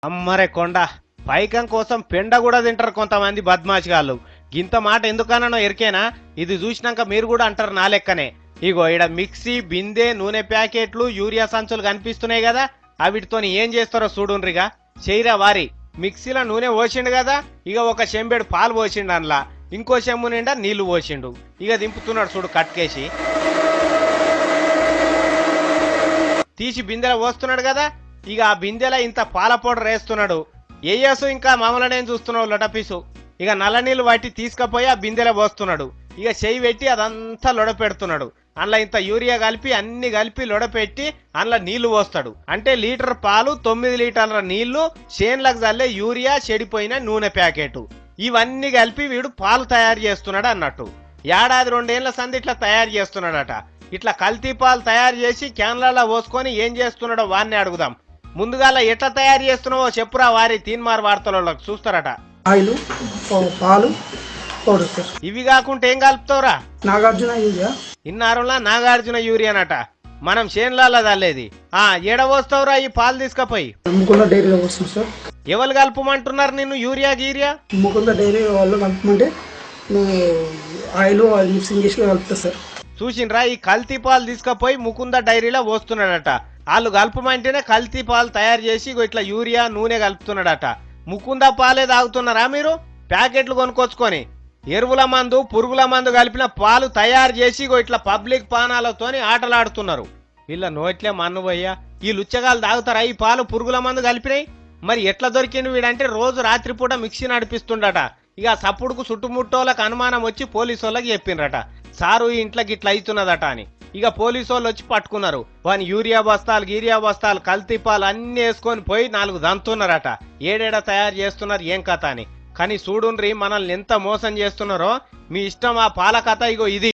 అమ్మరే కొండ పైకం కోసం పెండ కూడా తింటారు కొంతమంది బద్మాషిగాళ్ళు. గింత మాట ఎందుకనో ఎరికేనా? ఇది చూసినాక మీరు కూడా అంటారు నా లెక్కనే. ఇగో ఈడ మిక్సీ, బిందె, నూనె ప్యాకెట్లు, యూరియా సంచులు కనిపిస్తున్నాయి కదా, అవిటితోని ఏం చేస్తారో చూడుండ్రిగా. చేయరా వారి మిక్సీలో నూనె పోసిండు కదా, ఇక ఒక చెంబెడు పాలు పోసిండు, అందులో ఇంకో చెంబు నిండా నీళ్లు పోసిండు. ఇక దింపుతున్నాడు చూడు కట్కేసి, తీసి బిందెలో పోస్తున్నాడు కదా. ఇక ఆ బిందెల ఇంత పాల పౌడర్ వేస్తున్నాడు. ఏయసు ఇంకా మామూలునే చూస్తున్నావు లొటపీసు. ఇక నల్ల నీళ్ళు వాటి తీసుకుపోయి ఆ బిందెలో పోస్తున్నాడు. ఇక చెయ్యి పెట్టి అదంతా లొడపెడుతున్నాడు. అందులో ఇంత యూరియా కలిపి అన్ని కలిపి లొడపెట్టి అందులో నీళ్లు పోస్తాడు. అంటే లీటర్ పాలు 9 లీటర్ల నీళ్లు, చేన్లకు చల్లే యూరియా, చెడిపోయిన నూనె ప్యాకెట్, ఇవన్నీ కలిపి వీడు పాలు తయారు చేస్తున్నాడు అన్నట్టు. ఏడాది 2 ఏళ్ల సంది ఇట్లా తయారు చేస్తున్నాడట. ఇట్లా కల్తీ పాలు తయారు చేసి క్యాన్లలో పోసుకొని ఏం చేస్తున్నాడో వాడిని అడుగుదాం. ముందుగా ఎట్లా తయారు చేస్తున్నావో చెప్పురా వారి తీన్మార్ వార్తలలో చూస్తారట. ఆయిల్, పాలు, పౌడర్ సార్. ఇవి కాకుండా ఏం కలుపుతావురా? నాగార్జున యూరియా. ఇన్నారులా నాగార్జున యూరియానట. మనం చేన్లలో చల్లేది. ఎడవస్తావురా ఈ పాలు తీసుకపోయి? ముకుంద డైరీలో వస్తుంది సార్. ఎవరు కలుపుమంటున్నారు నిన్ను యూరియా గీరియా? ముకుంద డైరీ వాళ్ళు కలుపుమంటే ఆయిల్ మిక్సింగ్ చేసి కలుపుతా సార్. చూసిండ్రా, ఈ కల్తీ పాలు తీసుకపోయి ముకుంద డైరీలో పోస్తున్నాడట. వాళ్ళు కలుపమంటేనే కల్తీ పాలు తయారు చేసి ఇట్లా యూరియా, నూనె కలుపుతున్నాడట. ముకుంద పాలే తాగుతున్నారా మీరు? ప్యాకెట్లు కొనుక్కొచ్చుకొని ఎరువుల మందు, పురుగుల మందు కలిపిన పాలు తయారు చేసి ఇట్లా పబ్లిక్ పానాలతోని ఆటలాడుతున్నారు. వీళ్ళ నోట్లే మన్ను పోయ్యా. ఈ లుచ్చగాలు తాగుతారా ఈ పాలు పురుగుల మందు కలిపినాయి? మరి ఎట్లా దొరికింది వీడంటే రోజు రాత్రిపూట మిక్సీ నడిపిస్తుండట. ఇక సప్పుడుకు చుట్టుముట్టోళ్ళకి అనుమానం వచ్చి పోలీసు వాళ్ళకి చెప్పిండ్రట, సారు ఈ ఇంట్లోకి ఇట్లా అవుతున్నదట అని. ఇక పోలీసు వాళ్ళు వచ్చి పట్టుకున్నారు. వాని యూరియా బస్తాలు, గీరియా బస్తాలు, కల్తీ పాలు అన్ని వేసుకొని పోయి 4 దంతున్నారట. ఏడేడ తయారు చేస్తున్నారు ఏం కథ అని. కానీ చూడుండ్రి మనల్ని ఎంత మోసం చేస్తున్నారో. మీ ఇష్టం ఆ పాల కథ. ఇగో ఇది.